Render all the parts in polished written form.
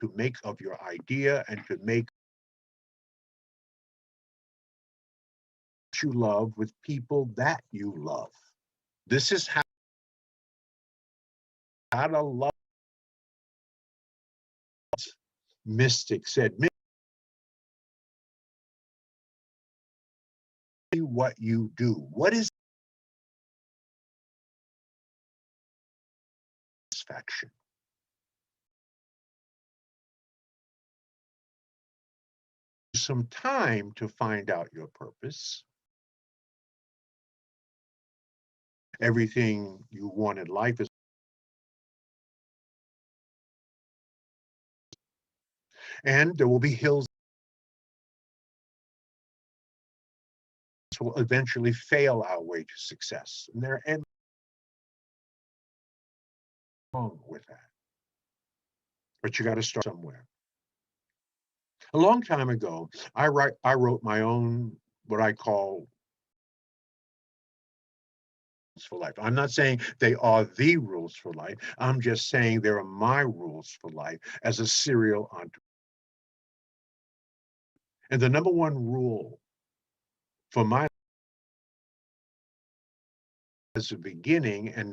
to make of your idea and to make you love with people that you love. This is how to love. Mystic said, what you do. What is satisfaction? Some time to find out your purpose. Everything you want in life is, and there will be hills that will eventually fail our way to success. And there are wrong with that. But you got to start somewhere. A long time ago, I wrote my own, what I call for life. I'm not saying they are the rules for life. I'm just saying there are my rules for life as a serial entrepreneur. And the number one rule for my as a beginning, and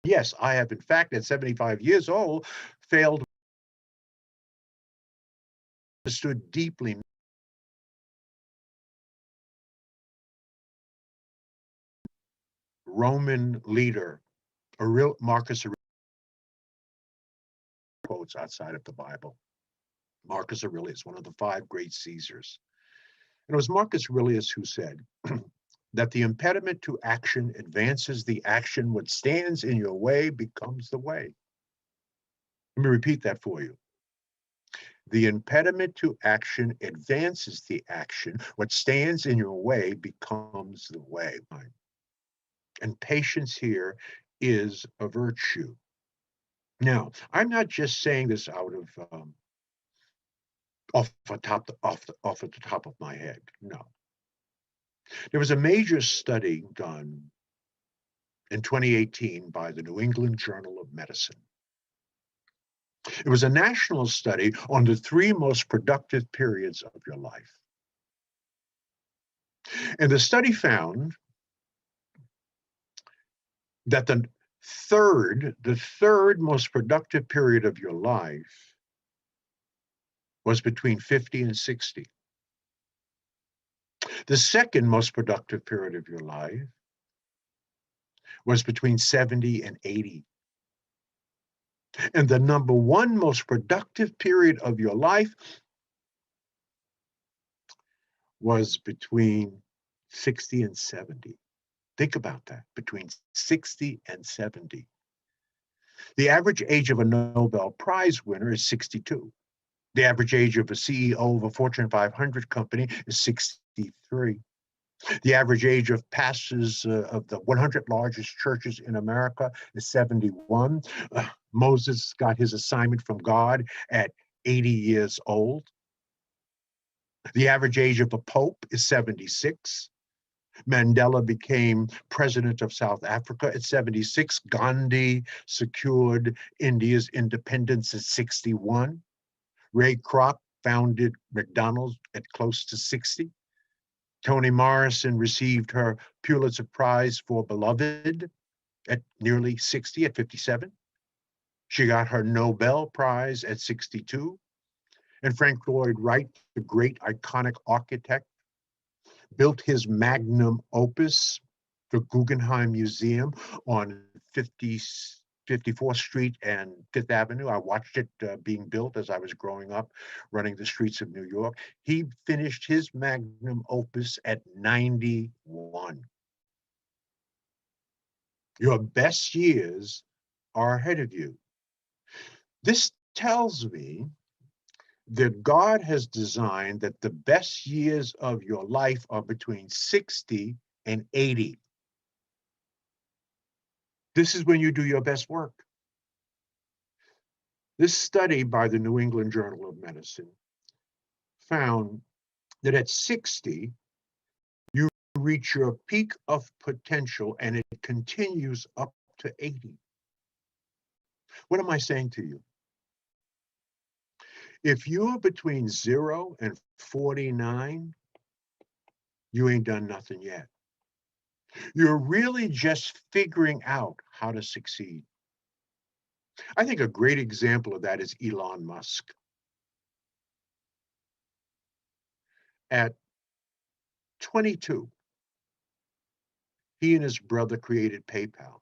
yes, I have in fact at 75 years old failed, understood deeply Roman leader, Marcus Aurelius, quotes outside of the Bible. Marcus Aurelius, one of the 5 great Caesars. And it was Marcus Aurelius who said that the impediment to action advances the action. What stands in your way becomes the way. Let me repeat that for you. The impediment to action advances the action. What stands in your way becomes the way. And patience here is a virtue. Now, I'm not just saying this out of off the top of my head. No. There was a major study done in 2018 by the New England Journal of Medicine. It was a national study on the 3 most productive periods of your life. And the study found that the third most productive period of your life was between 50 and 60. The second most productive period of your life was between 70 and 80. And the number one most productive period of your life was between 60 and 70. Think about that, between 60 and 70. The average age of a Nobel Prize winner is 62. The average age of a CEO of a Fortune 500 company is 63. The average age of pastors of the 100 largest churches in America is 71. Moses got his assignment from God at 80 years old. The average age of a pope is 76. Mandela became president of South Africa at 76. Gandhi secured India's independence at 61. Ray Kroc founded McDonald's at close to 60. Toni Morrison received her Pulitzer Prize for Beloved at nearly 60, at 57. She got her Nobel Prize at 62. And Frank Lloyd Wright, the great iconic architect, built his magnum opus, the Guggenheim Museum on 54th Street and 5th Avenue. I watched it being built as I was growing up, running the streets of New York. He finished his magnum opus at 91. Your best years are ahead of you. This tells me that God has designed that the best years of your life are between 60 and 80. This is when you do your best work. This study by the New England Journal of Medicine found that at 60, you reach your peak of potential and it continues up to 80. What am I saying to you? If you're between 0 and 49, you ain't done nothing yet. You're really just figuring out how to succeed. I think a great example of that is Elon Musk. At 22, he and his brother created PayPal.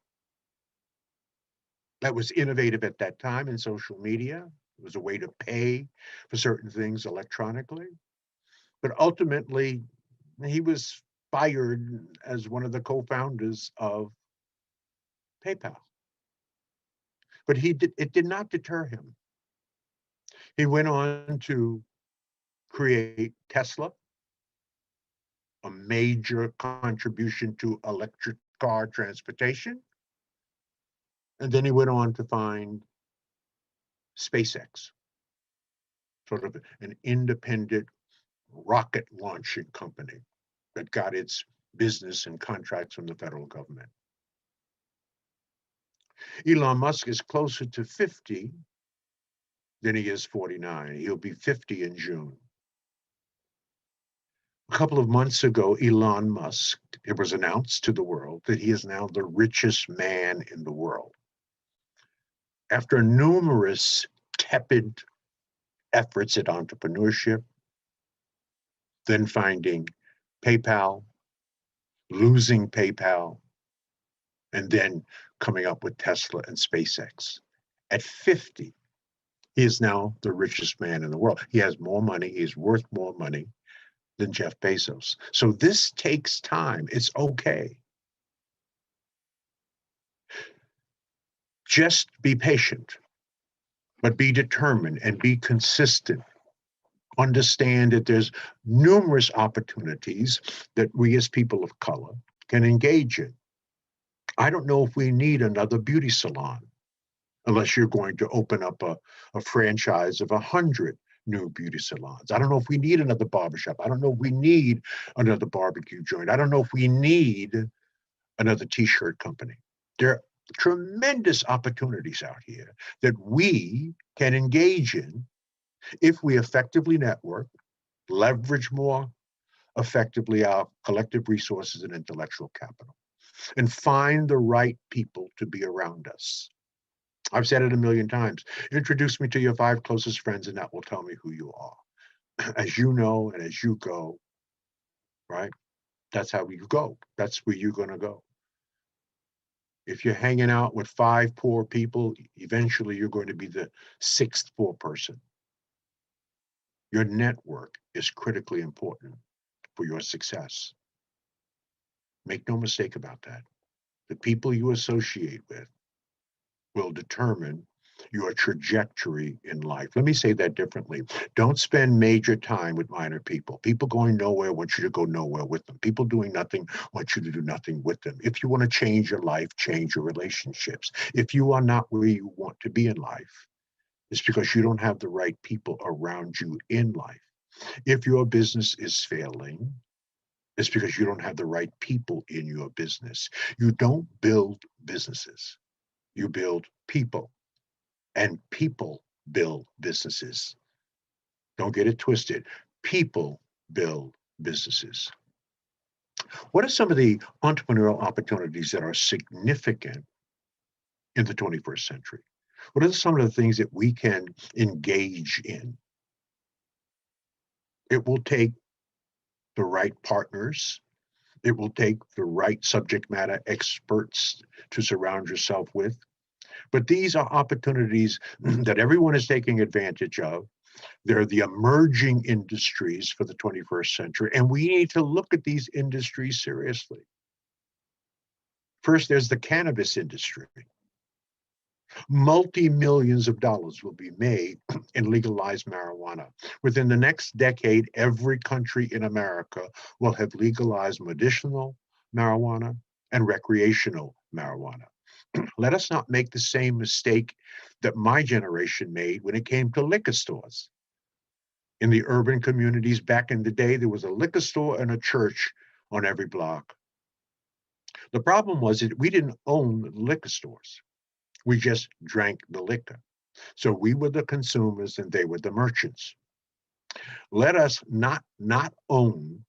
That was innovative at that time in social media. It was a way to pay for certain things electronically. But ultimately, he was fired as one of the co-founders of PayPal. But it did not deter him. He went on to create Tesla, a major contribution to electric car transportation. And then he went on to find SpaceX, sort of an independent rocket launching company that got its business and contracts from the federal government. Elon Musk is closer to 50 than he is 49. He'll be 50 in June. A couple of months ago, Elon Musk, it was announced to the world that he is now the richest man in the world. After numerous tepid efforts at entrepreneurship, then finding PayPal, losing PayPal, and then coming up with Tesla and SpaceX. At 50, he is now the richest man in the world. He has more money, he's worth more money than Jeff Bezos. So this takes time. It's okay. Just be patient, but be determined and be consistent. Understand that there's numerous opportunities that we as people of color can engage in. I don't know if we need another beauty salon unless you're going to open up a franchise of 100 new beauty salons. I don't know if we need another barbershop. I don't know if we need another barbecue joint. I don't know if we need another t-shirt company. There are tremendous opportunities out here that we can engage in if we effectively network, leverage more effectively our collective resources and intellectual capital, and find the right people to be around us. I've said it a million times. Introduce me to your 5 closest friends, and that will tell me who you are. As you know, and as you go, right? That's how you go. That's where you're going to go. If you're hanging out with 5 poor people, eventually you're going to be the 6th poor person. Your network is critically important for your success. Make no mistake about that. The people you associate with will determine your trajectory in life. Let me say that differently. Don't spend major time with minor people. People going nowhere want you to go nowhere with them. People doing nothing want you to do nothing with them. If you want to change your life, change your relationships. If you are not where you want to be in life, it's because you don't have the right people around you in life. If your business is failing, it's because you don't have the right people in your business. You don't build businesses. You build people, and people build businesses. Don't get it twisted. People build businesses. What are some of the entrepreneurial opportunities that are significant in the 21st century? What are some of the things that we can engage in? It will take the right partners. It will take the right subject matter experts to surround yourself with. But these are opportunities that everyone is taking advantage of. They're the emerging industries for the 21st century, and we need to look at these industries seriously. First, there's the cannabis industry. Multi-millions of dollars will be made in legalized marijuana. Within the next decade, every country in America will have legalized medicinal marijuana and recreational marijuana. Let us not make the same mistake that my generation made when it came to liquor stores. In the urban communities back in the day, there was a liquor store and a church on every block. The problem was that we didn't own liquor stores. We just drank the liquor. So we were the consumers and they were the merchants. Let us not own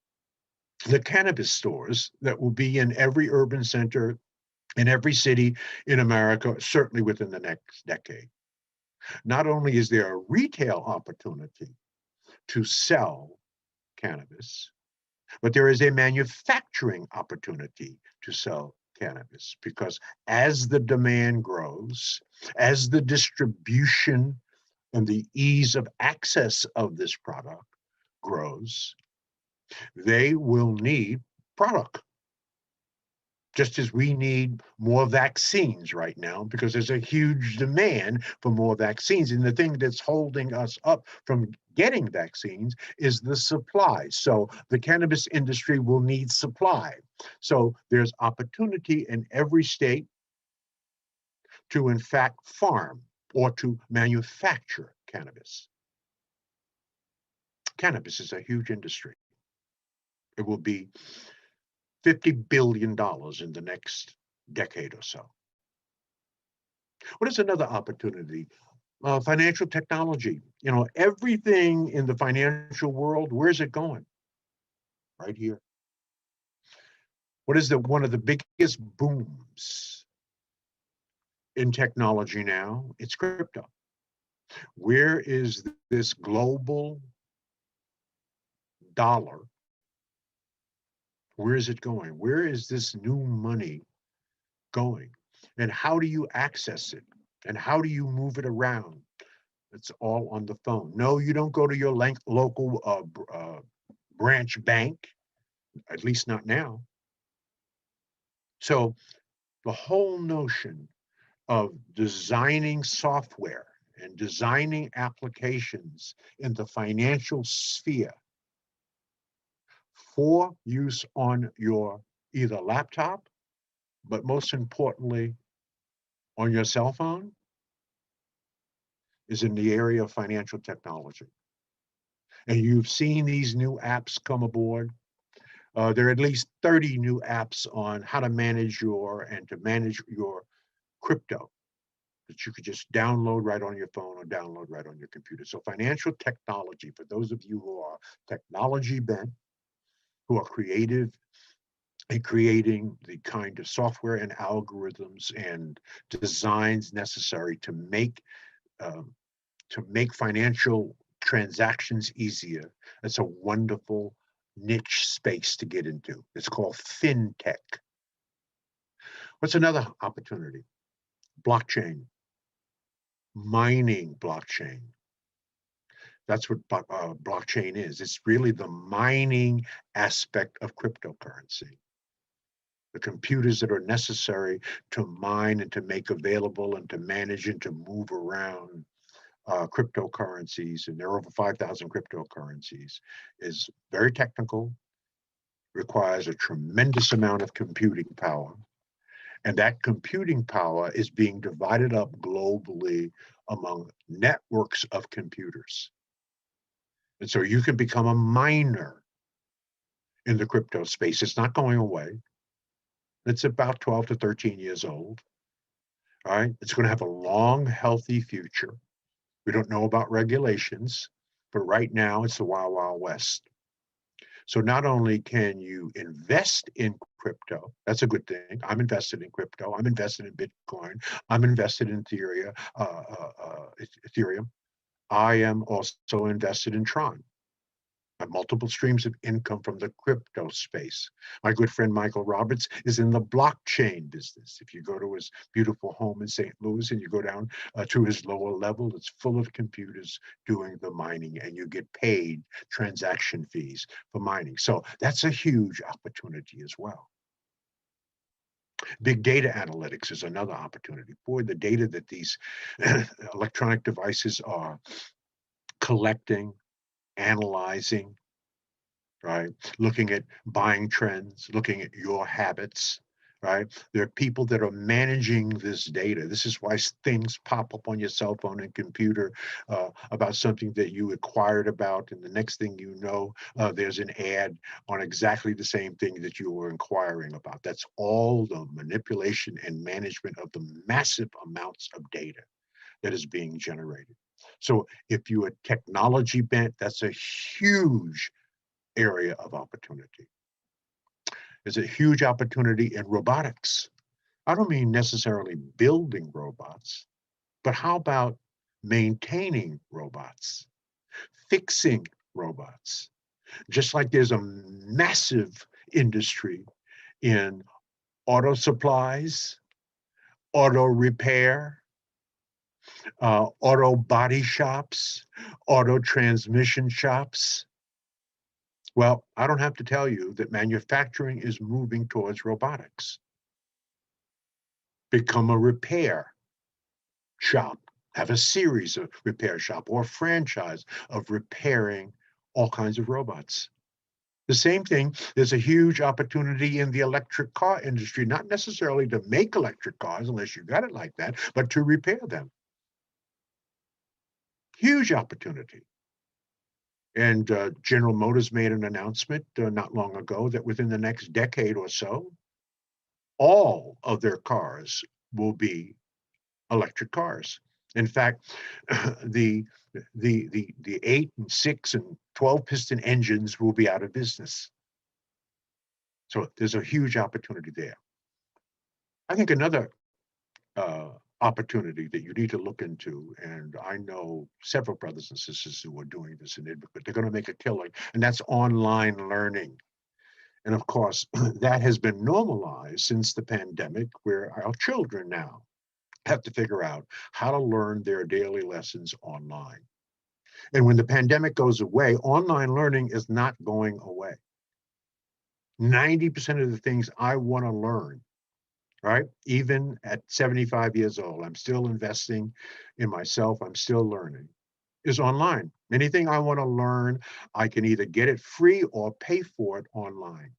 the cannabis stores that will be in every urban center, in every city in America, certainly within the next decade. Not only is there a retail opportunity to sell cannabis, but there is a manufacturing opportunity to sell cannabis, because as the demand grows, as the distribution and the ease of access of this product grows, they will need product. Just as we need more vaccines right now, because there's a huge demand for more vaccines. And the thing that's holding us up from getting vaccines is the supply. So the cannabis industry will need supply. So there's opportunity in every state to, in fact, farm or to manufacture cannabis. Cannabis is a huge industry. It will be $50 billion in the next decade or so. What is another opportunity? Financial technology. You know, everything in the financial world, where's it going? Right here. What is one of the biggest booms in technology now? It's crypto. Where is this global dollar? Where is it going? Where is this new money going? And how do you access it? And how do you move it around? It's all on the phone. No, you don't go to your local branch bank, at least not now. So the whole notion of designing software and designing applications in the financial sphere for use on your either laptop, but most importantly, on your cell phone, is in the area of financial technology. And you've seen these new apps come aboard. There are at least 30 new apps on how to manage your crypto that you could just download right on your phone or download right on your computer. So financial technology, for those of you who are technology bent, who are creative in creating the kind of software and algorithms and designs necessary um, to make financial transactions easier, it's a wonderful niche space to get into. It's called fintech. What's another opportunity? Blockchain, mining blockchain. That's what blockchain is. It's really the mining aspect of cryptocurrency. The computers that are necessary to mine and to make available and to manage and to move around cryptocurrencies, and there are over 5,000 cryptocurrencies, is very technical, requires a tremendous amount of computing power. And that computing power is being divided up globally among networks of computers. And so you can become a miner in the crypto space. It's not going away. It's about 12 to 13 years old. All right. It's going to have a long, healthy future. We don't know about regulations, but right now it's the Wild Wild West. So not only can you invest in crypto, that's a good thing. I'm invested in crypto. I'm invested in Bitcoin. I'm invested in Ethereum. I am also invested in Tron. I have multiple streams of income from the crypto space. My good friend Michael Roberts is in the blockchain business. If you go to his beautiful home in St. Louis and you go down to his lower level, it's full of computers doing the mining, and you get paid transaction fees for mining. So that's a huge opportunity as well. Big data analytics is another opportunity. Boy, the data that these electronic devices are collecting, analyzing, right? Looking at buying trends, looking at your habits, right? There are people that are managing this data. This is why things pop up on your cell phone and computer about something that you acquired about, and the next thing you know, there's an ad on exactly the same thing that you were inquiring about. That's all the manipulation and management of the massive amounts of data that is being generated. So if you are technology bent, that's a huge area of opportunity. There's a huge opportunity in robotics. I don't mean necessarily building robots, but how about maintaining robots, fixing robots? Just like there's a massive industry in auto supplies, auto repair, auto body shops, auto transmission shops. Well, I don't have to tell you that manufacturing is moving towards robotics. Become a repair shop, have a series of repair shop or franchise of repairing all kinds of robots. The same thing, there's a huge opportunity in the electric car industry, not necessarily to make electric cars unless you got it like that, but to repair them. Huge opportunity. And General Motors made an announcement not long ago that within the next decade or so, all of their cars will be electric cars. In fact, the the 8 and 6 and 12 piston engines will be out of business. So there's a huge opportunity there. I think another opportunity that you need to look into, and I know several brothers and sisters who are doing this, and they're going to make a killing, and that's online learning. And of course, that has been normalized since the pandemic, where our children now have to figure out how to learn their daily lessons online. And when the pandemic goes away, online learning is not going away. 90% of the things I want to learn, right? Even at 75 years old, I'm still investing in myself, I'm still learning, is online. Anything I want to learn, I can either get it free or pay for it online.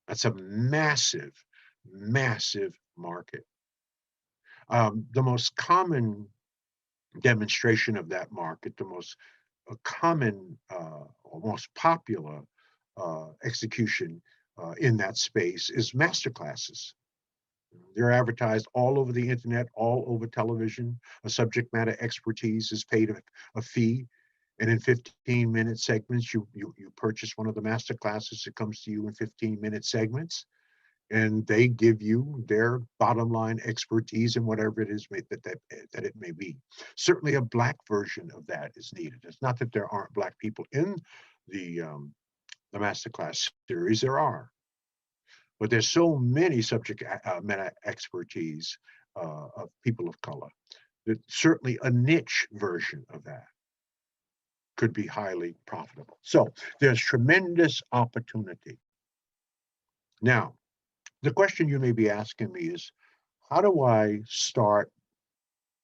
That's a massive, massive market. The most common demonstration of that market, the most common or most popular execution in that space is masterclasses. They're advertised all over the internet, all over television. A subject matter expertise is paid a fee. And in 15-minute segments, you purchase one of the master classes. It comes to you in 15-minute segments, and they give you their bottom line expertise in whatever it is that it may be. Certainly a Black version of that is needed. It's not that there aren't Black people in the masterclass series, there are. But there's so many subject matter expertise of people of color that certainly a niche version of that could be highly profitable. So there's tremendous opportunity. Now, the question you may be asking me is, how do I start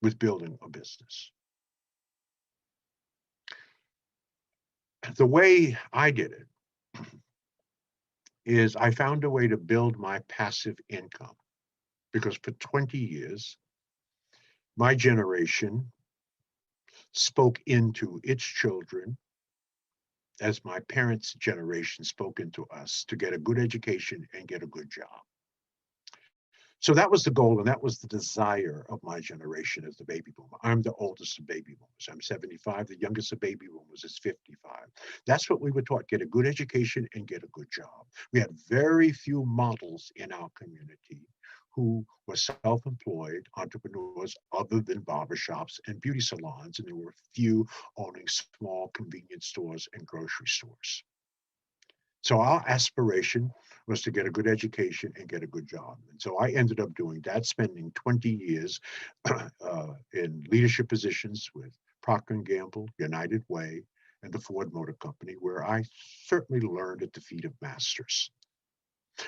with building a business? The way I did it is I found a way to build my passive income, because for 20 years, my generation spoke into its children as my parents' generation spoke into us to get a good education and get a good job. So that was the goal, and that was the desire of my generation as the baby boomer. I'm the oldest of baby boomers. I'm 75. The youngest of baby boomers is 55. That's what we were taught: get a good education and get a good job. We had very few models in our community who were self-employed entrepreneurs other than barbershops and beauty salons, and there were few owning small convenience stores and grocery stores. So our aspiration was to get a good education and get a good job. And so I ended up doing that, spending 20 years in leadership positions with Procter & Gamble, United Way, and the Ford Motor Company, where I certainly learned at the feet of masters.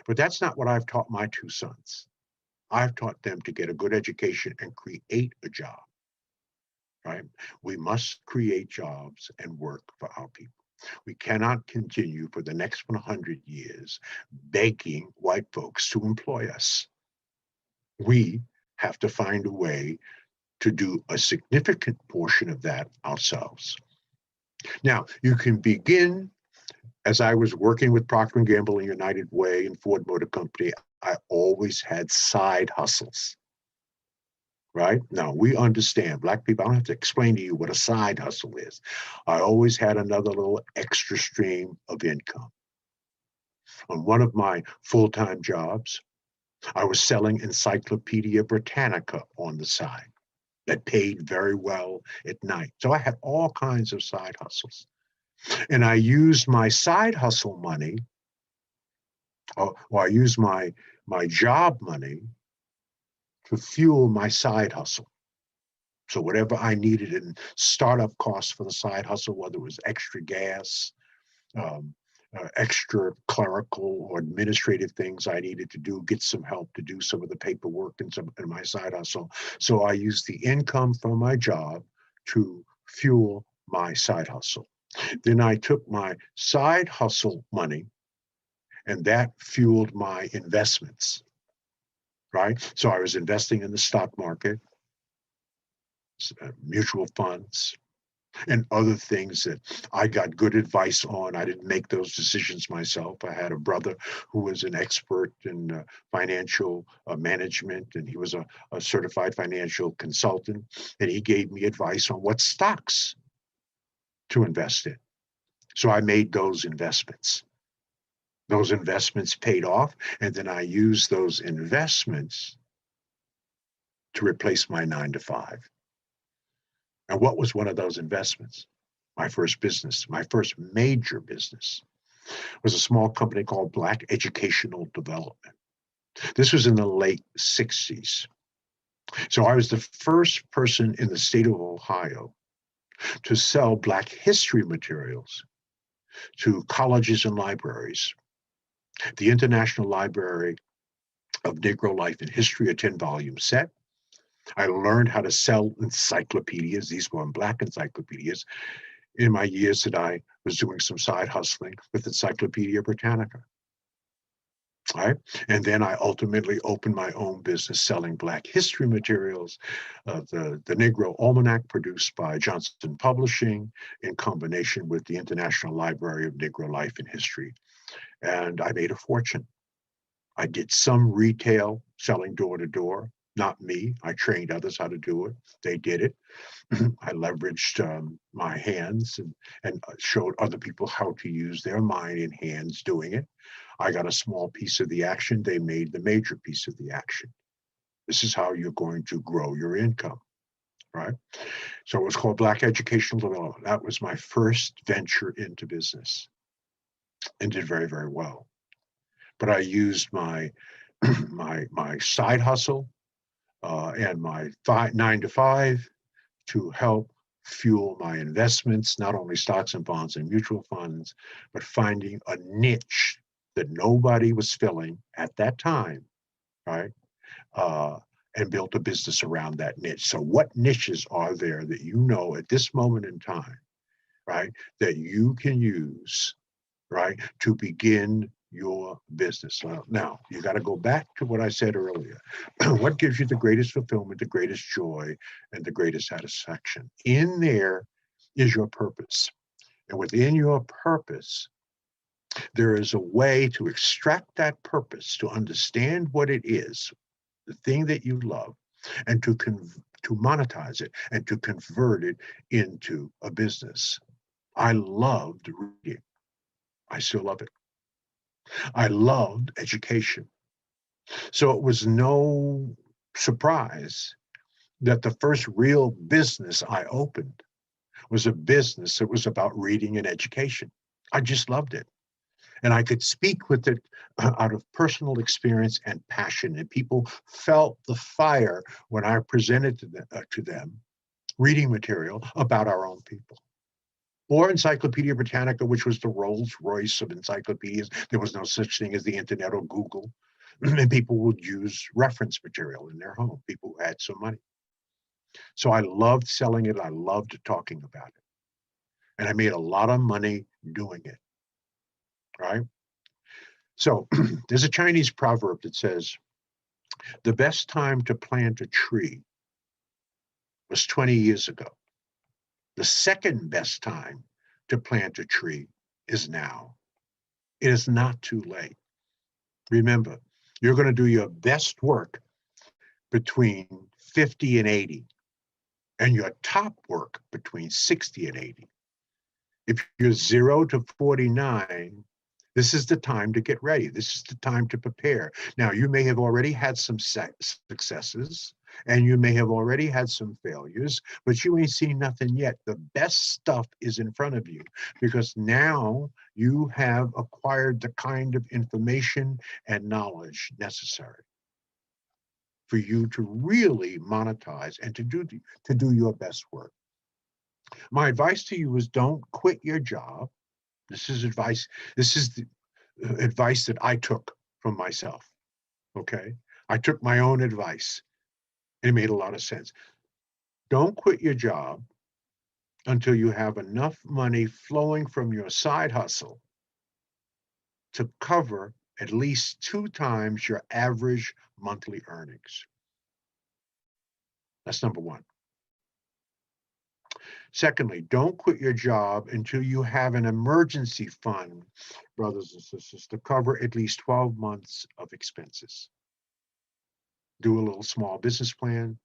But that's not what I've taught my two sons. I've taught them to get a good education and create a job, right? We must create jobs and work for our people. We cannot continue for the next 100 years begging white folks to employ us. We have to find a way to do a significant portion of that ourselves. Now, you can begin, as I was working with Procter & Gamble and United Way and Ford Motor Company, I always had side hustles, right? Now, we understand, Black people, I don't have to explain to you what a side hustle is. I always had another little extra stream of income. On one of my full-time jobs, I was selling Encyclopedia Britannica on the side that paid very well at night. So I had all kinds of side hustles. And I used my side hustle money, or I used my job money to fuel my side hustle. So whatever I needed in startup costs for the side hustle, whether it was extra gas, extra clerical or administrative things I needed to do, get some help to do some of the paperwork and some in my side hustle. So I used the income from my job to fuel my side hustle. Then I took my side hustle money and that fueled my investments, right? So I was investing in the stock market, mutual funds, and other things that I got good advice on. I didn't make those decisions myself. I had a brother who was an expert in financial management, and he was a certified financial consultant, and he gave me advice on what stocks to invest in. So I made those investments. Those investments paid off, and then I used those investments to replace my 9-to-5. And what was one of those investments? My first business, my first major business, was a small company called Black Educational Development. This was in the late 60s. So I was the first person in the state of Ohio to sell Black history materials to colleges and libraries. The International Library of Negro Life and History, a 10-volume set. I learned how to sell encyclopedias. These were Black encyclopedias in my years that I was doing some side hustling with Encyclopedia Britannica. All right. And then I ultimately opened my own business selling Black history materials, the Negro Almanac produced by Johnson Publishing in combination with the International Library of Negro Life and History. And I made a fortune. I did some retail selling door to door, not me. I trained others how to do it. They did it. I leveraged my hands and showed other people how to use their mind and hands doing it. I got a small piece of the action. They made the major piece of the action. This is how you're going to grow your income, right? So it was called Black Educational Development. That was my first venture into business and did very, very well. But I used my my side hustle and my 9-to-5 to help fuel my investments, not only stocks and bonds and mutual funds, but finding a niche that nobody was filling at that time, right? And built a business around that niche. So what niches are there that you know at this moment in time, right, that you can use, right, to begin your business? Now, you got to go back to what I said earlier. What gives you the greatest fulfillment, the greatest joy, and the greatest satisfaction? In there is your purpose. And within your purpose, there is a way to extract that purpose, to understand what it is, the thing that you love, and to monetize it and to convert it into a business. I loved reading. I still love it. I loved education. So it was no surprise that the first real business I opened was a business that was about reading and education. I just loved it. And I could speak with it out of personal experience and passion. And people felt the fire when I presented to them reading material about our own people. Or Encyclopedia Britannica, which was the Rolls Royce of encyclopedias. There was no such thing as the internet or Google. And people would use reference material in their home, people who had some money. So I loved selling it. I loved talking about it. And I made a lot of money doing it, right? So there's a Chinese proverb that says, the best time to plant a tree was 20 years ago. The second best time to plant a tree is now. It is not too late. Remember, you're going to do your best work between 50 and 80, and your top work between 60 and 80. If you're 0 to 49, this is the time to get ready. This is the time to prepare. Now, you may have already had some successes, and you may have already had some failures, but you ain't seen nothing yet. The best stuff is in front of you, because now you have acquired the kind of information and knowledge necessary for you to really monetize and to do your best work. My advice to you is, don't quit your job. This is advice. This is the advice that I took from myself. Okay. I took my own advice, and it made a lot of sense. Don't quit your job until you have enough money flowing from your side hustle to cover at least 2 times your average monthly earnings. That's number one. Secondly, don't quit your job until you have an emergency fund, brothers and sisters, to cover at least 12 months of expenses. Do a little small business plan,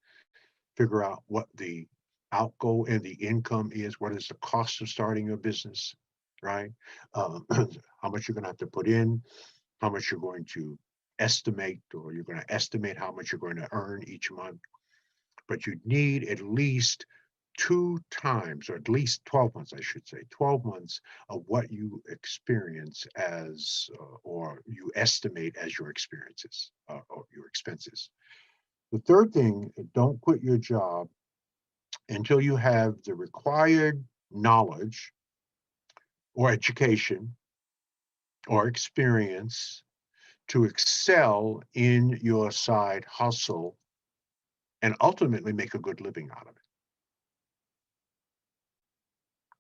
figure out what the outgo and the income is, what is the cost of starting your business, right? How much you're going to have to put in, how much you're going to estimate, or you're going to estimate how much you're going to earn each month. But you need at least 2 times, or at least 12 months, I should say, 12 months of what you experience as, or you estimate as your experiences, or your expenses. The third thing, don't quit your job until you have the required knowledge or education or experience to excel in your side hustle and ultimately make a good living out of it.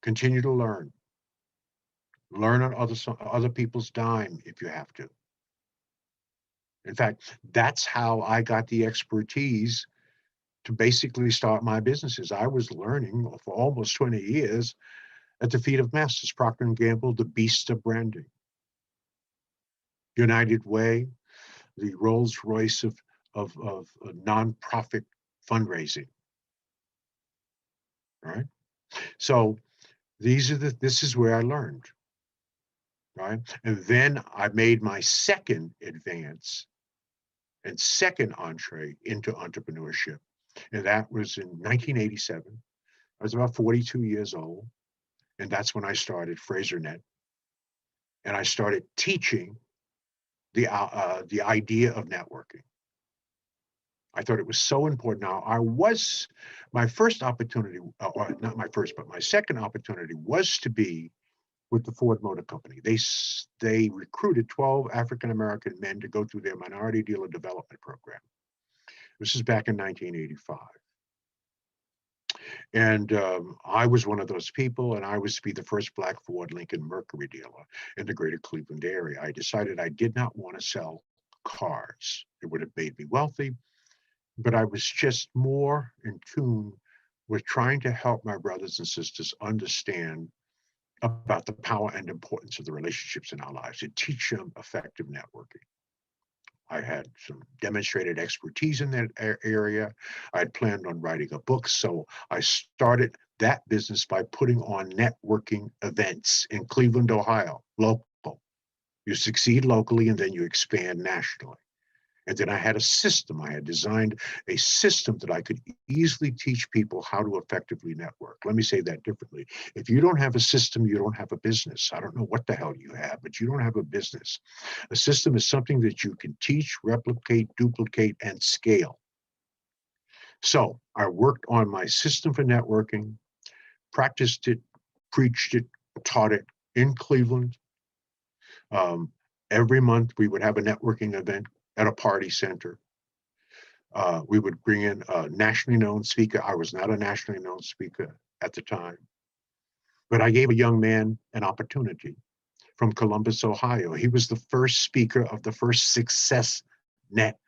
Continue to learn. Learn on other people's dime if you have to. In fact, that's how I got the expertise to basically start my businesses. I was learning for almost 20 years at the feet of masters, Procter & Gamble, the beast of branding. United Way, the Rolls Royce of nonprofit fundraising, right? So this is where I learned, right? And then I made my second advance and second entree into entrepreneurship. And that was in 1987. I was about 42 years old. And that's when I started Fraser Net. And I started teaching the idea of networking. I thought it was so important. Now, my first opportunity, or not my first, but my second opportunity was to be with the Ford Motor Company. They recruited 12 African-American men to go through their minority dealer development program. This is back in 1985. And I was one of those people, and I was to be the first Black Ford Lincoln Mercury dealer in the greater Cleveland area. I decided I did not want to sell cars. It would have made me wealthy, but I was just more in tune with trying to help my brothers and sisters understand about the power and importance of the relationships in our lives, to teach them effective networking. I had some demonstrated expertise in that area. I had planned on writing a book, so I started that business by putting on networking events in Cleveland, Ohio, local. You succeed locally, and then you expand nationally. And then I had a system. I had designed a system that I could easily teach people how to effectively network. Let me say that differently. If you don't have a system, you don't have a business. I don't know what the hell you have, but you don't have a business. A system is something that you can teach, replicate, duplicate, and scale. So I worked on my system for networking, practiced it, preached it, taught it in Cleveland. Every month we would have a networking event at a party center. We would bring in a nationally known speaker. I was not a nationally known speaker at the time. But I gave a young man an opportunity from Columbus, Ohio. He was the first speaker of the first Success Net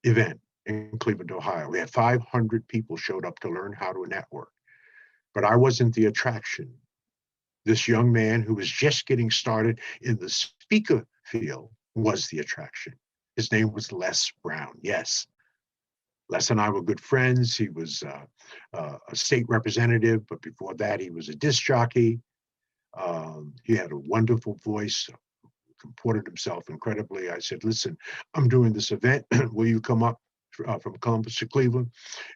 event in Cleveland, Ohio. We had 500 people showed up to learn how to network. But I wasn't the attraction. This young man who was just getting started in the speaker field was the attraction. His name was Les Brown. Yes, Les and I were good friends. He was a state representative, but before that, he was a disc jockey. He had a wonderful voice, comported himself incredibly. I said, listen, I'm doing this event. Will you come up from Columbus to Cleveland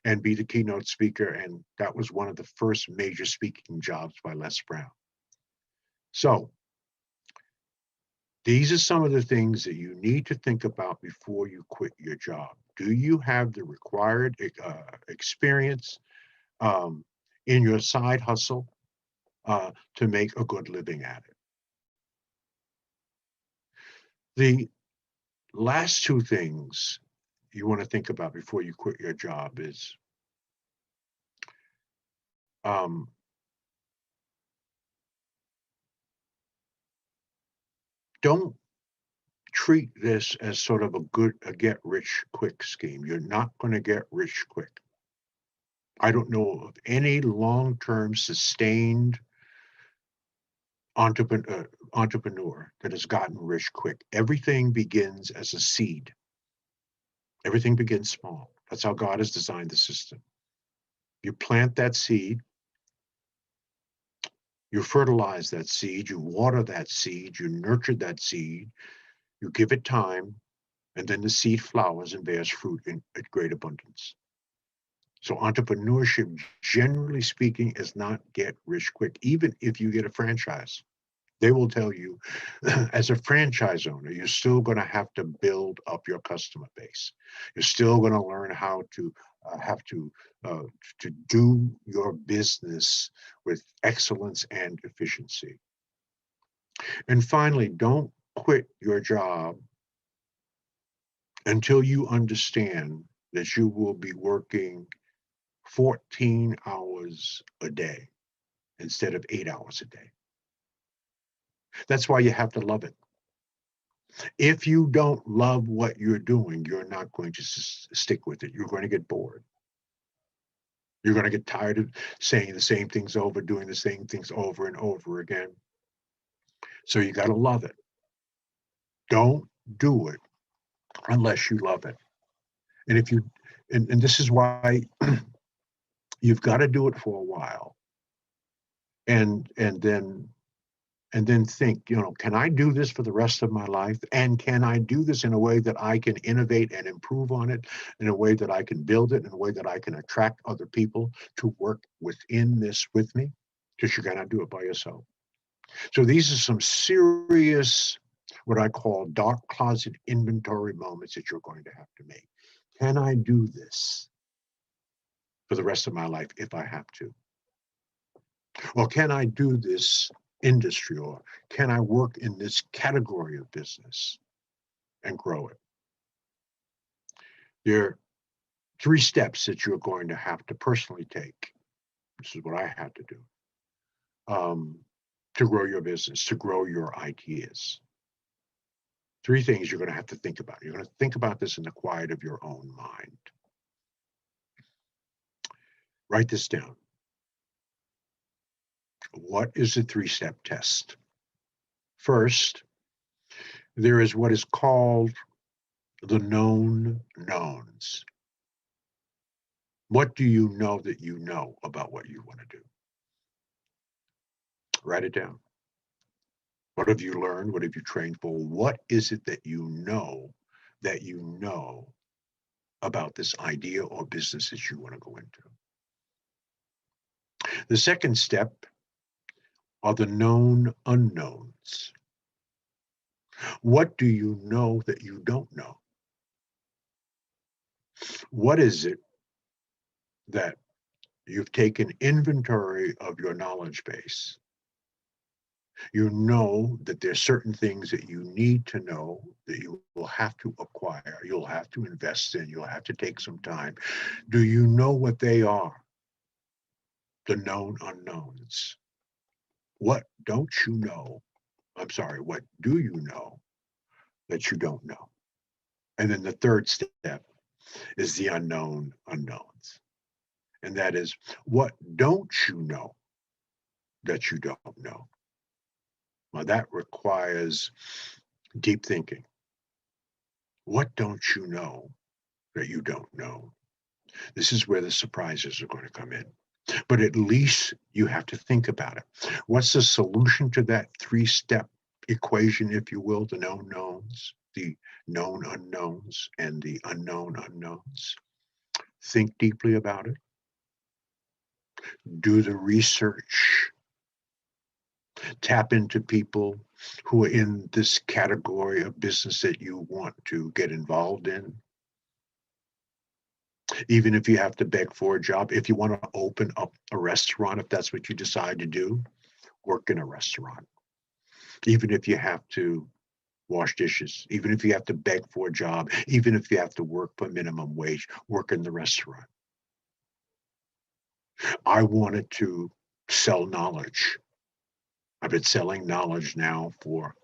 and be the keynote speaker? And that was one of the first major speaking jobs by Les Brown. So these are some of the things that you need to think about before you quit your job. Do you have the required experience in your side hustle to make a good living at it? The last two things you want to think about before you quit your job is don't treat this as sort of a get rich quick scheme. You're not going to get rich quick. I don't know of any long-term sustained entrepreneur that has gotten rich quick. Everything begins as a seed. Everything begins small. That's how God has designed the system. You plant that seed, you fertilize that seed, you water that seed, you nurture that seed, you give it time, and then the seed flowers and bears fruit in great abundance. So entrepreneurship, generally speaking, is not get rich quick, even if you get a franchise. They will tell you, as a franchise owner, you're still going to have to build up your customer base. You're still going to learn how to do your business with excellence and efficiency. And finally, don't quit your job until you understand that you will be working 14 hours a day instead of 8 hours a day. That's why you have to love it. If you don't love what you're doing, you're not going to stick with it. You're going to get bored. You're going to get tired of saying the same things over, doing the same things over and over again. So you got to love it. Don't do it unless you love it. And if you, and this is why you've got to do it for a while. And then think, can I do this for the rest of my life? And can I do this in a way that I can innovate and improve on it, in a way that I can build it, in a way that I can attract other people to work within this with me? Because you cannot do it by yourself. So these are some serious, what I call dark closet inventory moments that you're going to have to make. Can I do this for the rest of my life if I have to? Or can I do this industry, or can I work in this category of business and grow it? There are 3 steps that you're going to have to personally take. This is what I had to do to grow your business, to grow your ideas. 3 things you're going to have to think about. You're going to think about this in the quiet of your own mind. Write this down. What is the 3-step test? First, there is what is called the known knowns. What do you know that you know about what you want to do? Write it down. What have you learned? What have you trained for? What is it that you know about this idea or business that you want to go into? The second step are the known unknowns. What do you know that you don't know? What is it that you've taken inventory of your knowledge base? You know that there's certain things that you need to know that you will have to acquire, you'll have to invest in, you'll have to take some time. Do you know what they are? The known unknowns. What don't you know? I'm sorry, what do you know that you don't know? And then the third step is the unknown unknowns. And that is, what don't you know that you don't know? Well, that requires deep thinking. What don't you know that you don't know? This is where the surprises are going to come in. But at least you have to think about it. What's the solution to that three-step equation, if you will, the known knowns, the known unknowns, and the unknown unknowns? Think deeply about it. Do the research. Tap into people who are in this category of business that you want to get involved in. Even if you have to beg for a job, if you want to open up a restaurant, if that's what you decide to do, work in a restaurant. Even if you have to wash dishes, even if you have to beg for a job, even if you have to work for minimum wage, work in the restaurant. I wanted to sell knowledge. I've been selling knowledge now for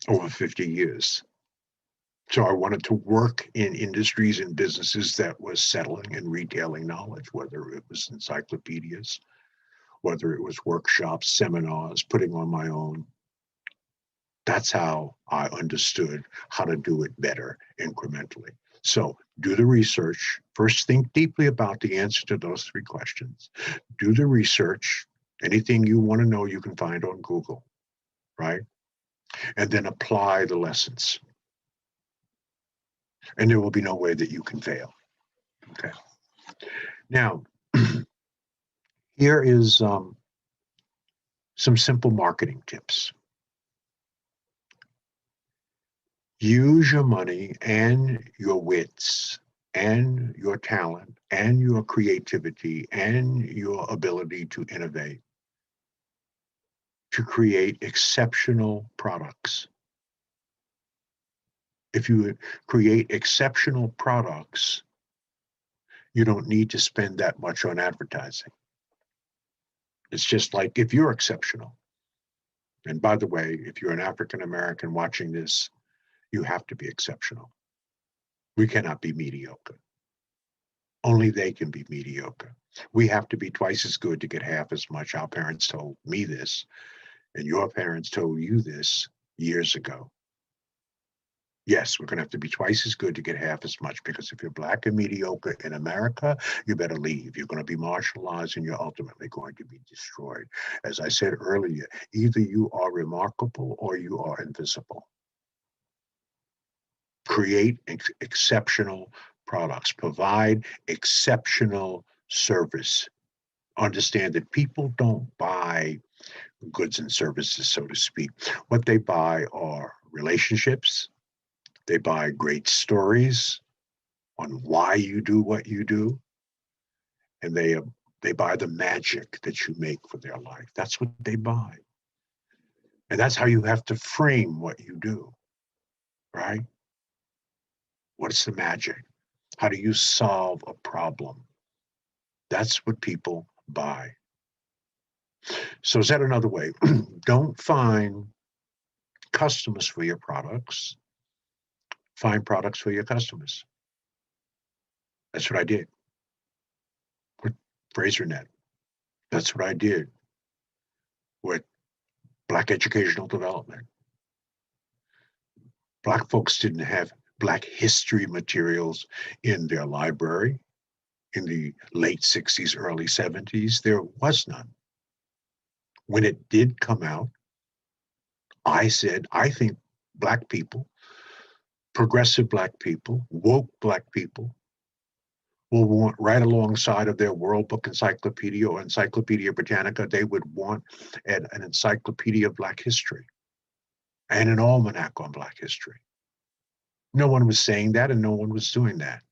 over 50 years. So I wanted to work in industries and businesses that was settling and retailing knowledge, whether it was encyclopedias, whether it was workshops, seminars, putting on my own. That's how I understood how to do it better incrementally. So do the research. First, think deeply about the answer to those three questions. Do the research. Anything you want to know, you can find on Google, right? And then apply the lessons. And there will be no way that you can fail. Okay. Now, here is some simple marketing tips. Use your money and your wits and your talent and your creativity and your ability to innovate to create exceptional products. If you create exceptional products, you don't need to spend that much on advertising. It's just like if you're exceptional. And by the way, if you're an African American watching this, you have to be exceptional. We cannot be mediocre. Only they can be mediocre. We have to be twice as good to get half as much. Our parents told me this, and your parents told you this years ago. Yes, we're going to have to be twice as good to get half as much, because if you're black and mediocre in America, you better leave. You're going to be marginalized and you're ultimately going to be destroyed. As I said earlier, either you are remarkable or you are invisible. Create exceptional products, provide exceptional service. Understand that people don't buy goods and services, so to speak. What they buy are relationships. They buy great stories on why you do what you do, and they buy the magic that you make for their life. That's what they buy, and that's how you have to frame what you do, right? What's the magic? How do you solve a problem? That's what people buy. So said another way, don't find customers for your products, find products for your customers. That's what I did with FraserNet. That's what I did with Black Educational Development. Black folks didn't have Black history materials in their library in the late 60s, early 70s. There was none. When it did come out, I said, I think Black people, progressive Black people, woke Black people, will want right alongside of their World Book Encyclopedia or Encyclopedia Britannica, they would want an encyclopedia of Black history and an almanac on Black history. No one was saying that, and no one was doing that.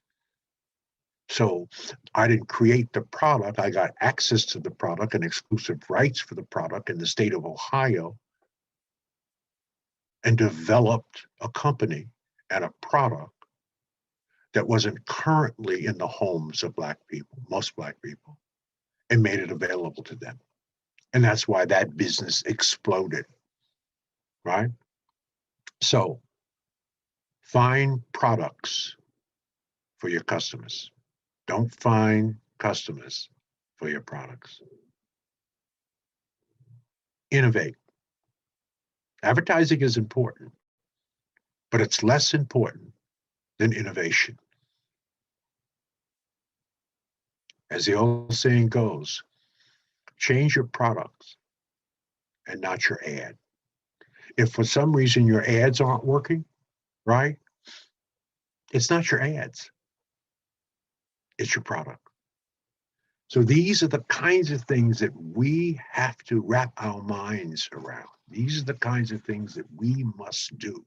So I didn't create the product. I got access to the product and exclusive rights for the product in the state of Ohio, and developed a company and a product that wasn't currently in the homes of Black people, most Black people, and made it available to them. And that's why that business exploded, right? So find products for your customers. Don't find customers for your products. Innovate. Advertising is important, but it's less important than innovation. As the old saying goes, change your products and not your ad. If for some reason your ads aren't working, right? It's not your ads, it's your product. So these are the kinds of things that we have to wrap our minds around. These are the kinds of things that we must do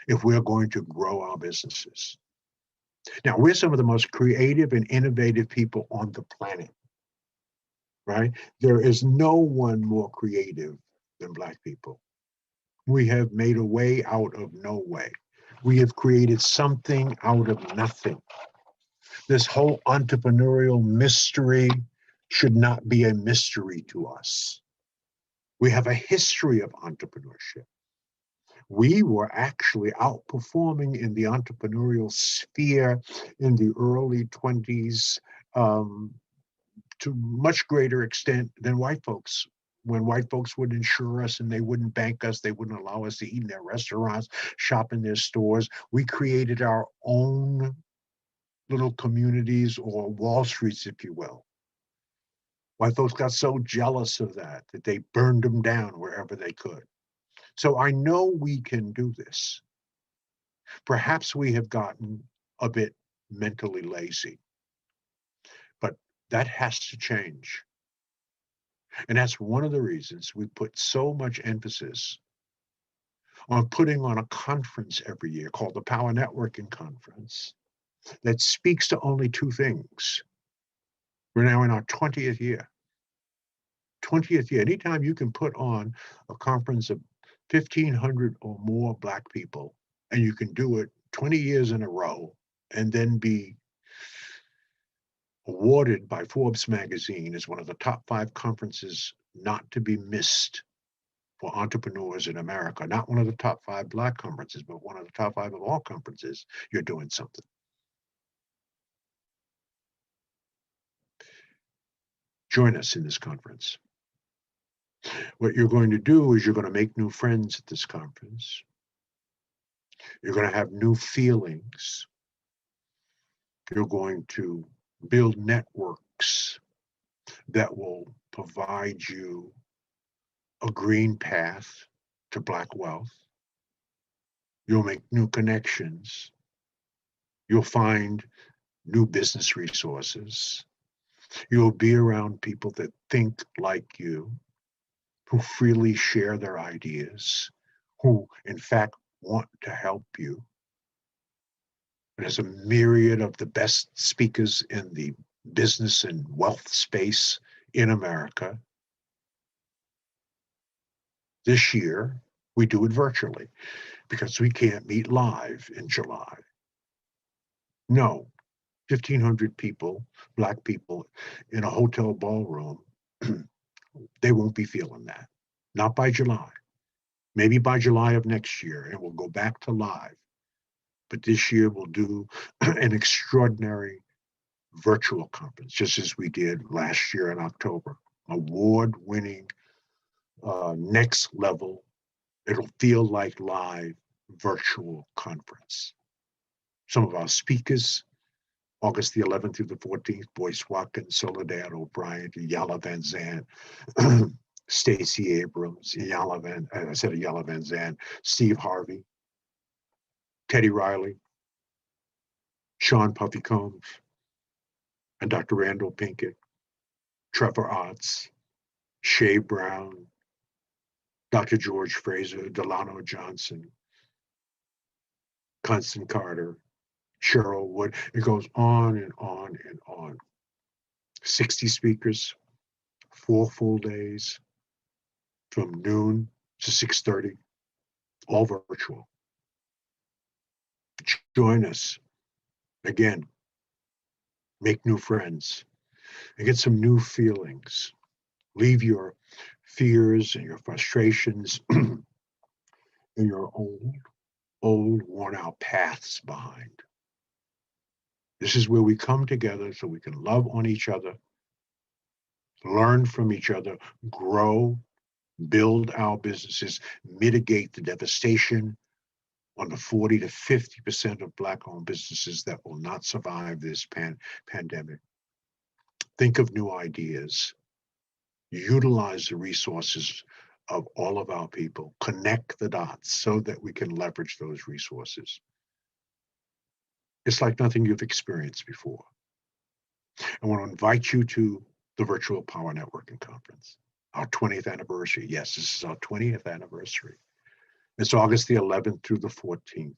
if we're going to grow our businesses. Now, we're some of the most creative and innovative people on the planet, right? There is no one more creative than Black people. We have made a way out of no way. We have created something out of nothing. This whole entrepreneurial mystery should not be a mystery to us. We have a history of entrepreneurship. We were actually outperforming in the entrepreneurial sphere in the early 20s to much greater extent than white folks. When white folks would insure us and they wouldn't bank us, they wouldn't allow us to eat in their restaurants, shop in their stores. We created our own little communities, or Wall Streets, if you will. White folks got so jealous of that they burned them down wherever they could. So I know we can do this. Perhaps we have gotten a bit mentally lazy, but that has to change. And that's one of the reasons we put so much emphasis on putting on a conference every year called the Power Networking Conference that speaks to only two things. We're now in our 20th year. 20th year. Anytime you can put on a conference of 1,500 or more Black people, and you can do it 20 years in a row, and then be awarded by Forbes magazine as one of the top 5 conferences not to be missed for entrepreneurs in America, not one of the top 5 Black conferences, but one of the top 5 of all conferences, you're doing something. Join us in this conference. What you're going to do is you're going to make new friends at this conference. You're going to have new feelings. You're going to build networks that will provide you a green path to Black wealth. You'll make new connections. You'll find new business resources. You'll be around people that think like you, who freely share their ideas, who in fact want to help you. There's a myriad of the best speakers in the business and wealth space in America. This year, we do it virtually because we can't meet live in July. No, 1,500 people, Black people, in a hotel ballroom, they won't be feeling that. Not by July. Maybe by July of next year, and we'll go back to live. But this year, we'll do an extraordinary virtual conference, just as we did last year in October. Award-winning, next level, it'll feel like live virtual conference. Some of our speakers, August the 11th through the 14th, Boyce Watkins, Soledad O'Brien, Yala Van Zandt, Stacey Abrams, Yala Van Zandt, Steve Harvey, Teddy Riley, Sean Puffy Combs, and Dr. Randall Pinkett, Trevor Otts, Shay Brown, Dr. George Fraser, Delano Johnson, Constant Carter, Cheryl Wood. It goes on and on and on. 60 speakers, 4 full days, from noon to 6:30, all virtual. Join us. Again, make new friends and get some new feelings. Leave your fears and your frustrations and your old worn out paths behind. This is where we come together so we can love on each other, learn from each other, grow, build our businesses, mitigate the devastation on the 40 to 50% of Black-owned businesses that will not survive this pandemic. Think of new ideas. Utilize the resources of all of our people. Connect the dots so that we can leverage those resources. It's like nothing you've experienced before. I want to invite you to the Virtual Power Networking Conference, our 20th anniversary. Yes, this is our 20th anniversary. It's August the 11th through the 14th.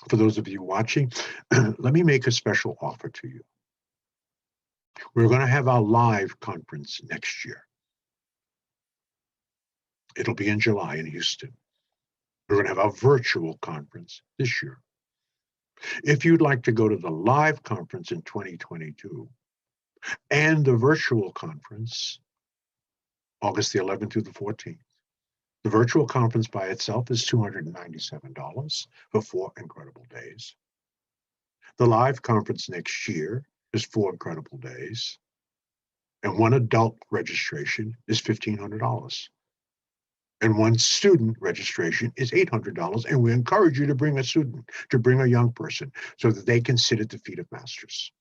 For those of you watching, let me make a special offer to you. We're going to have our live conference next year. It'll be in July in Houston. We're going to have our virtual conference this year. If you'd like to go to the live conference in 2022 and the virtual conference, August the 11th through the 14th, the virtual conference by itself is $297 for 4 incredible days. The live conference next year is 4 incredible days. And one adult registration is $1,500. And one student registration is $800. And we encourage you to bring a student, to bring a young person, so that they can sit at the feet of masters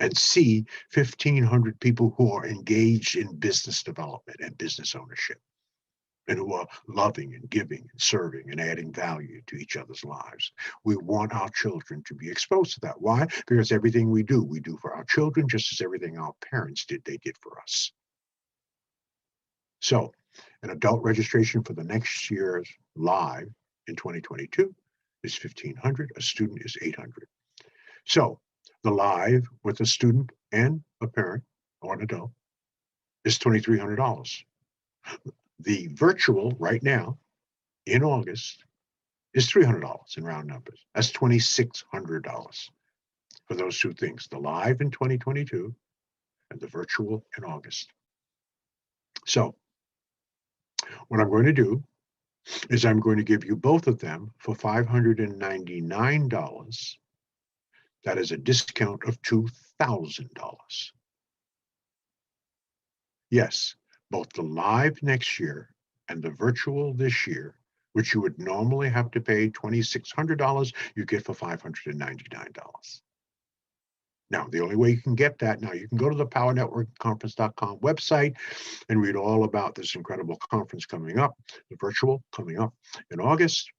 and see 1,500 people who are engaged in business development and business ownership, and who are loving and giving and serving and adding value to each other's lives. We want our children to be exposed to that. Why? Because everything we do for our children, just as everything our parents did, they did for us. So, an adult registration for the next year's live in 2022 is $1,500. A student is $800. So, the live with a student and a parent or an adult is $2,300. The virtual right now in August is $300 in round numbers. That's $2,600 for those two things, the live in 2022 and the virtual in August. So what I'm going to do is I'm going to give you both of them for $599. That is a discount of $2,000. Yes, both the live next year and the virtual this year, which you would normally have to pay $2,600, you get for $599. Now, the only way you can get that, now you can go to the powernetworkconference.com website and read all about this incredible conference coming up, the virtual coming up in August,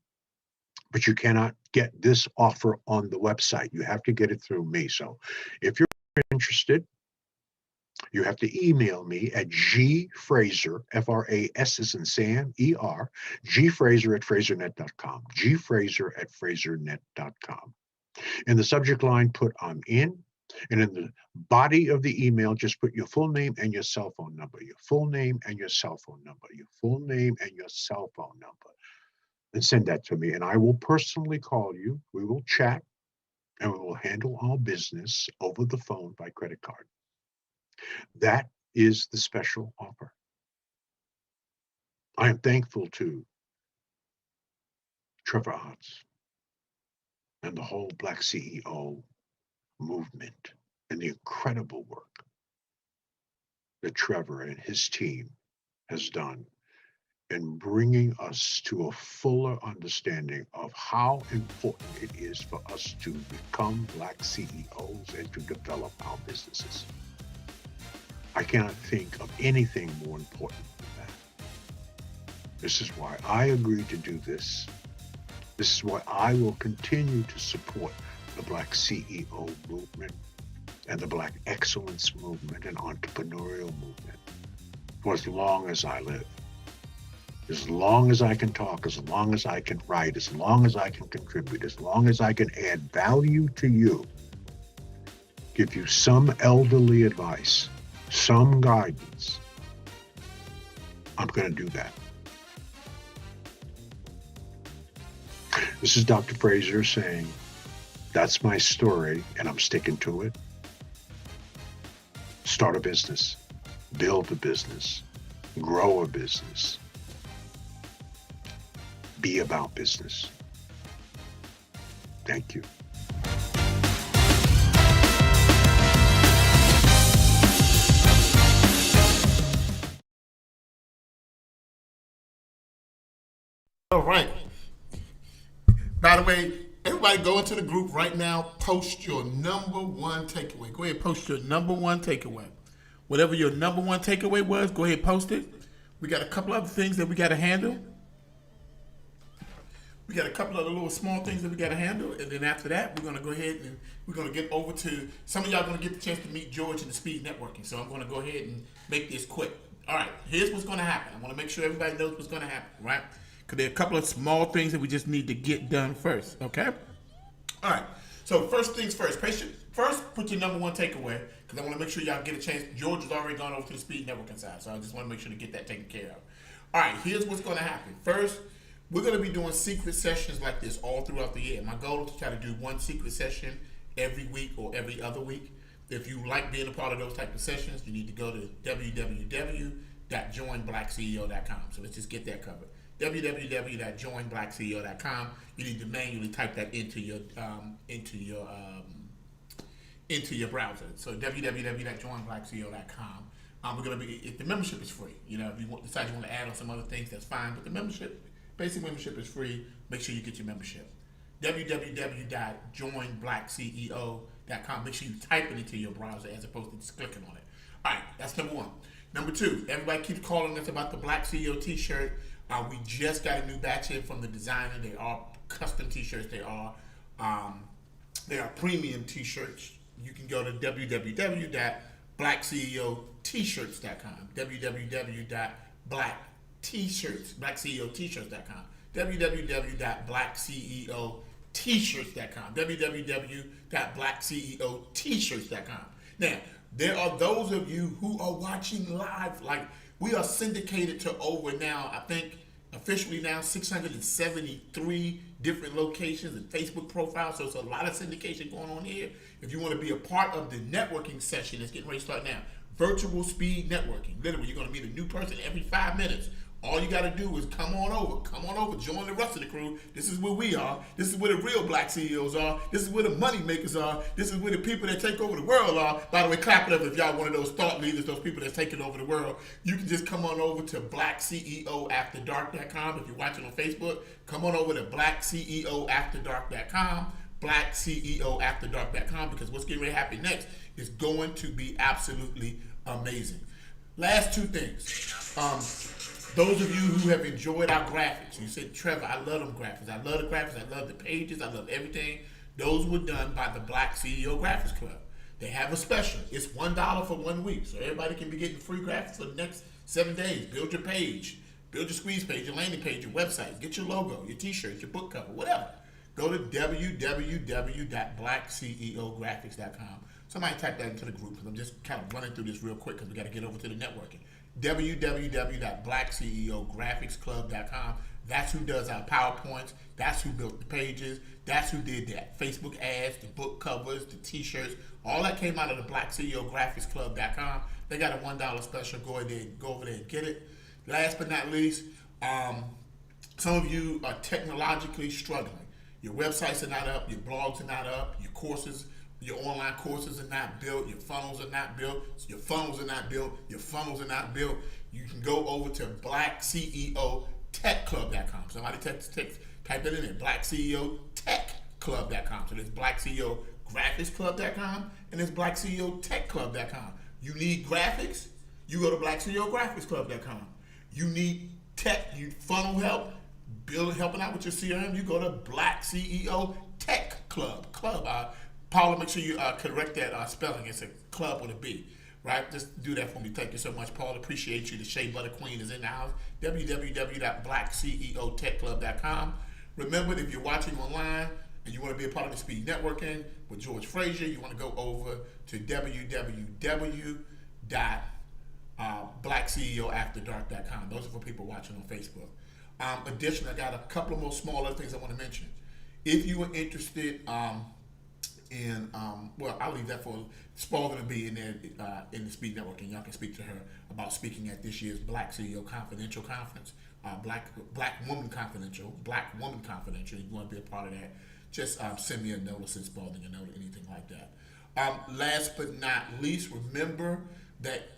but you cannot get this offer on the website. You have to get it through me. So if you're interested, you have to email me at gfraser, F-R-A-S as in Sam, E-R, gfraser at frasernet.com, gfraser at frasernet.com. In the subject line, put I'm in, and in the body of the email, just put your full name and your cell phone number, your full name and your cell phone number, your full name and your cell phone number, and send that to me. And I will personally call you. We will chat, and we will handle all business over the phone by credit card. That is the special offer. I am thankful to Trevor Otts and the whole BlackCEO movement and the incredible work that Trevor and his team has done in bringing us to a fuller understanding of how important it is for us to become Black CEOs and to develop our businesses. I cannot think of anything more important than that. This is why I agreed to do this. This is why I will continue to support the Black CEO movement and the Black excellence movement and entrepreneurial movement for as long as I live. As long as I can talk, as long as I can write, as long as I can contribute, as long as I can add value to you, give you some elderly advice, some guidance, I'm going to do that. This is Dr. Fraser saying, that's my story and I'm sticking to it. Start a business. build a business, grow a business, be about business. Thank you. All right. By the way, everybody go into the group right now. Post your number one takeaway. Go ahead, post your number one takeaway. Whatever your number one takeaway was, go ahead, post it. We got a couple other things that we got to handle. We got a couple of little small things that we got to handle, and then after that, we're going to go ahead and we're going to get over to some of y'all going to get the chance to meet George in the speed networking. So I'm going to go ahead and make this quick. All right, here's what's going to happen. I want to make sure everybody knows what's going to happen, right? Because there are a couple of small things that we just need to get done first, okay? All right, so first things first. First, put your number one takeaway, because I want to make sure y'all get a chance. George has already gone over to the speed networking side, so I just want to make sure to get that taken care of. All right, here's what's going to happen. First, we're going to be doing secret sessions like this all throughout the year. My goal is to try to do one secret session every week or every other week. If you like being a part of those type of sessions, you need to go to www.joinblackceo.com. So let's just get that covered. www.joinblackceo.com. You need to manually type that into your browser. So www.joinblackceo.com. We're gonna be. If the membership is free, if you decide you want to add on some other things, that's fine. But the membership, basic membership, is free. Make sure you get your membership. www.joinblackceo.com. Make sure you type it into your browser as opposed to just clicking on it. All right, that's number one. Number two, everybody keeps calling us about the Black CEO T-shirt. We just got a new batch in from the designer. They are custom T-shirts. They are premium T-shirts. You can go to www.blackceotshirts.com. www.blackceotshirts.com. www.blackceotshirts.com. www.blackceotshirts.com. Now, there are those of you who are watching live. Like, we are syndicated to over now, I think, officially now 673 different locations and Facebook profiles. So it's a lot of syndication going on here. If you want to be a part of the networking session that's getting ready to start now, virtual speed networking. Literally, you're going to meet a new person every 5 minutes. All you got to do is come on over, join the rest of the crew. This is where we are. This is where the real Black CEOs are. This is where the money makers are. This is where the people that take over the world are. By the way, clap it up if y'all one of those thought leaders, those people that's taking over the world. You can just come on over to BlackCEOAfterDark.com. If you're watching on Facebook, come on over to BlackCEOAfterDark.com. BlackCEOAfterDark.com, because what's getting ready to happen next is going to be absolutely amazing. Last two things. Those of you who have enjoyed our graphics, you said, Trevor, I love them graphics. I love the graphics. I love the pages. I love everything. Those were done by the Black CEO Graphics Club. They have a special. It's $1 for 1 week. So everybody can be getting free graphics for the next 7 days. Build your page. Build your squeeze page, your landing page, your website. Get your logo, your t-shirt, your book cover, whatever. Go to www.blackceographics.com. Somebody type that into the group, because I'm just kind of running through this real quick because we got to get over to the networking. www.blackceographicsclub.com. That's who does our PowerPoints. That's who built the pages. That's who did that Facebook ads, the book covers, the t-shirts. All that came out of the BlackCEOGraphicsClub.com. They got a $1 special. Go over there and get it. Last but not least, some of you are technologically struggling. Your websites are not up. Your blogs are not up. Your courses, your online courses are not built. Your funnels are not built. Your funnels are not built. Your funnels are not built. You can go over to BlackCEOTechClub.com. Somebody type that in there. BlackCEOTechClub.com. So there's BlackCEOGraphicsClub.com and there's BlackCEOTechClub.com. You need graphics? You go to BlackCEOGraphicsClub.com. You need tech, you funnel help, helping out with your CRM, you go to BlackCEO Tech Club. Paula, make sure you correct that spelling. It's a club with a B, right? Just do that for me. Thank you so much, Paula. Appreciate you. The Shea Butter Queen is in the house. www.blackceotechclub.com. Remember, if you're watching online and you want to be a part of the speed networking with George Fraser, you want to go over to www.blackceoafterdark.com. Those are for people watching on Facebook. Additionally, I got a couple of more smaller things I want to mention. If you are interested And well, I'll leave that for Spalding to be in there in the speed network, and y'all can speak to her about speaking at this year's BlackCEO Confidential Conference, Black Woman Confidential. If you want to be a part of that, just send me a note or send Spalding a note or anything like that. Last but not least, remember that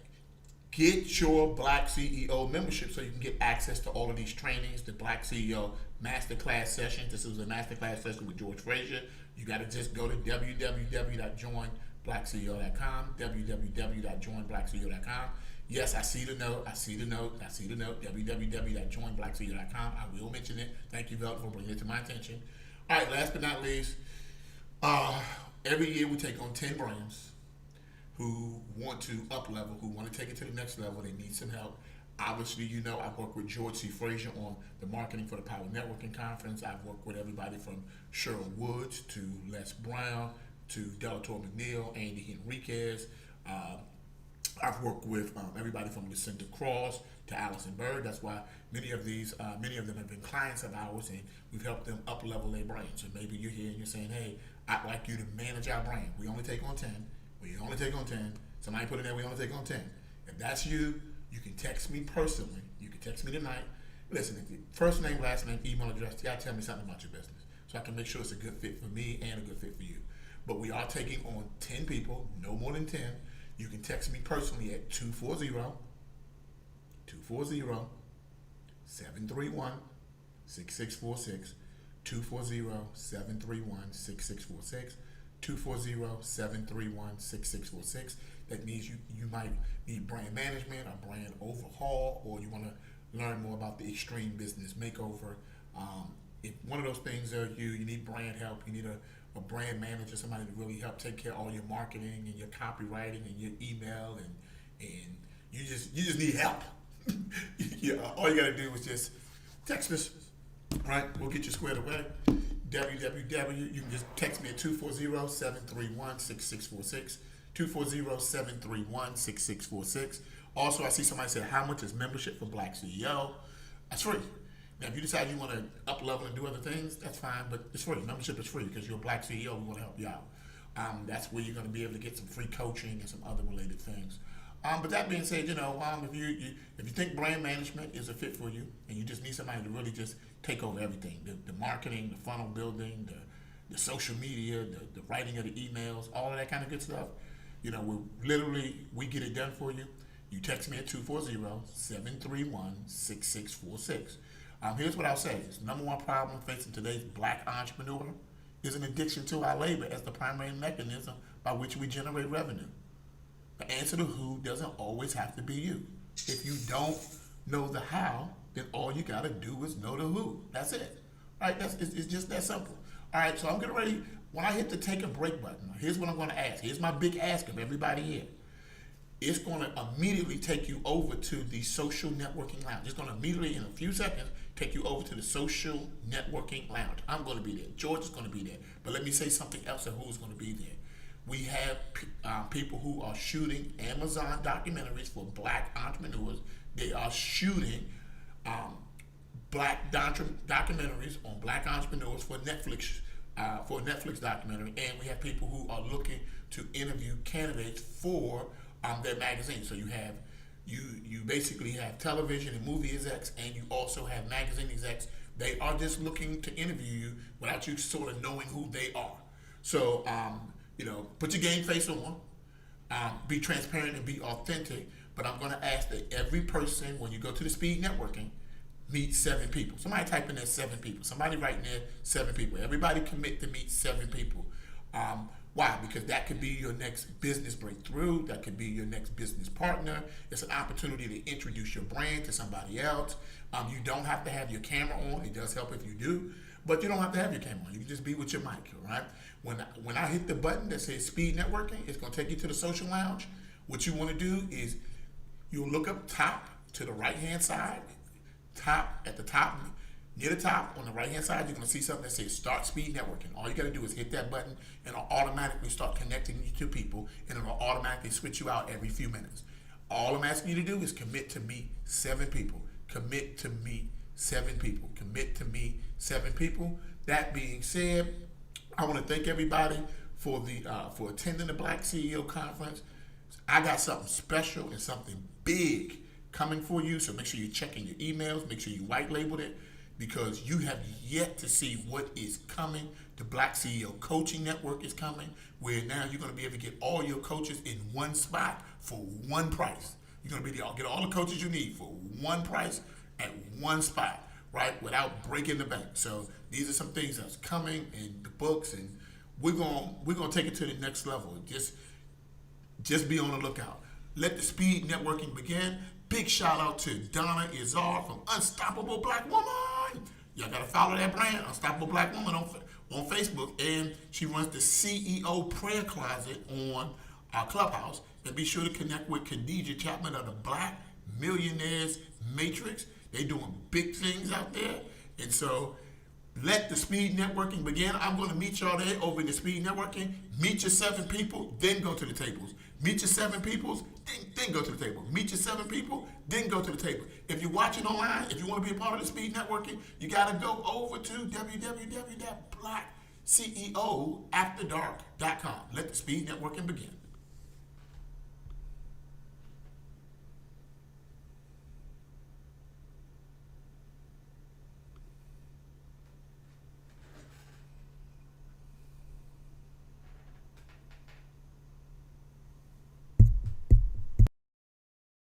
get your Black CEO membership so you can get access to all of these trainings, the Black CEO Masterclass session. This is a masterclass session with George Fraser. You got to just go to www.joinblackceo.com, www.joinblackceo.com. Yes, I see the note, www.joinblackceo.com. I will mention it. Thank you, Velvet, for bringing it to my attention. All right, last but not least, every year we take on 10 brands who want to up level, who want to take it to the next level. They need some help. Obviously, you know, I've worked with George C. Fraser on the marketing for the Power Networking Conference. I've worked with everybody from Cheryl Woods to Les Brown to Delator McNeil, Andy Henriquez. I've worked with everybody from Lucinda Cross to Allison Bird. That's why many of them have been clients of ours, and we've helped them up level their brand. So maybe you're here and you're saying, hey, I'd like you to manage our brand. We only take on 10. Somebody put in there, we only take on 10. If that's you, you can text me personally. You can text me tonight. Listen, if your first name, last name, email address, you gotta tell me something about your business so I can make sure it's a good fit for me and a good fit for you. But we are taking on 10 people, no more than 10. You can text me personally at 240-731-6646, 240-731-6646, 240-731-6646. That means you might need brand management, a brand overhaul, or you want to learn more about the extreme business makeover. If one of those things are you need brand help, you need a brand manager, somebody to really help take care of all your marketing and your copywriting and your email, and you just need help. All you got to do is just text us, right? We'll get you squared away. You can just text me at 240-731-6646, 240-731-6646. Also, I see somebody said, how much is membership for BlackCEO? That's free. Now, if you decide you want to up level and do other things, that's fine, but it's free. Membership is free because you're a BlackCEO. We want to help you out. That's where you're going to be able to get some free coaching and some other related things. But that being said, if you think brand management is a fit for you, and you just need somebody to really just take over everything, the marketing, the funnel building, the social media, the writing of the emails, all of that kind of good stuff, we get it done for you. You text me at 240-731-6646. Here's what I'll say. The number one problem facing today's Black entrepreneur is an addiction to our labor as the primary mechanism by which we generate revenue. The answer to who doesn't always have to be you. If you don't know the how, then all you got to do is know the who. That's it. All right? It's just that simple. All right, so I'm getting ready. When I hit the take a break button, here's what I'm going to ask. Here's my big ask of everybody here. It's going to immediately take you over to the social networking lounge. It's going to immediately, in a few seconds, take you over to the social networking lounge. I'm going to be there. George is going to be there. But let me say something else of who's going to be there. We have people who are shooting Amazon documentaries for Black entrepreneurs. They are shooting Black documentaries on Black entrepreneurs for Netflix documentary. And we have people who are looking to interview candidates for their magazine. So you basically have television and movie execs, and you also have magazine execs. They are just looking to interview you without you sort of knowing who they are. So put your game face on, be transparent and be authentic. But I'm going to ask that every person, when you go to the speed networking, meet 7 people. Somebody type in there 7 people. Somebody write in there 7 people. Everybody commit to meet 7 people. Why? Because that could be your next business breakthrough. That could be your next business partner. It's an opportunity to introduce your brand to somebody else. You don't have to have your camera on. It does help if you do, but you don't have to have your camera on. You can just be with your mic, all right? When I hit the button that says speed networking, it's going to take you to the social lounge. What you want to do is you'll look up top to the right-hand side, at the top, near the top on the right-hand side, you're going to see something that says Start Speed Networking. All you got to do is hit that button, and it'll automatically start connecting you to people, and it'll automatically switch you out every few minutes. All I'm asking you to do is commit to meet 7 people. Commit to meet 7 people. Commit to meet 7 people. That being said, I want to thank everybody for attending the Black CEO conference. I got something special and something big coming for you. So make sure you're checking your emails. Make sure you white labeled it, because you have yet to see what is coming. The Black CEO Coaching Network is coming, where now you're going to be able to get all your coaches in one spot for one price. You're going to be able to get all the coaches you need for one price at one spot, right, without breaking the bank. So these are some things that's coming in the books, and we're gonna take it to the next level. Just be on the lookout. Let the speed networking begin. Big shout out to Donna Izar from Unstoppable Black Woman. Y'all gotta follow that brand, Unstoppable Black Woman, on Facebook, and she runs the CEO Prayer Closet on our Clubhouse. And be sure to connect with Khadijah Chapman of the Black Millionaires Matrix. They doing big things out there, and so let the speed networking begin. I'm going to meet y'all there over in the speed networking. Meet your 7 people, then go to the tables. Meet your 7 people, then go to the table. Meet your 7 people, then go to the table. If you're watching online, if you want to be a part of the speed networking, you got to go over to www.blackceoafterdark.com. Let the speed networking begin.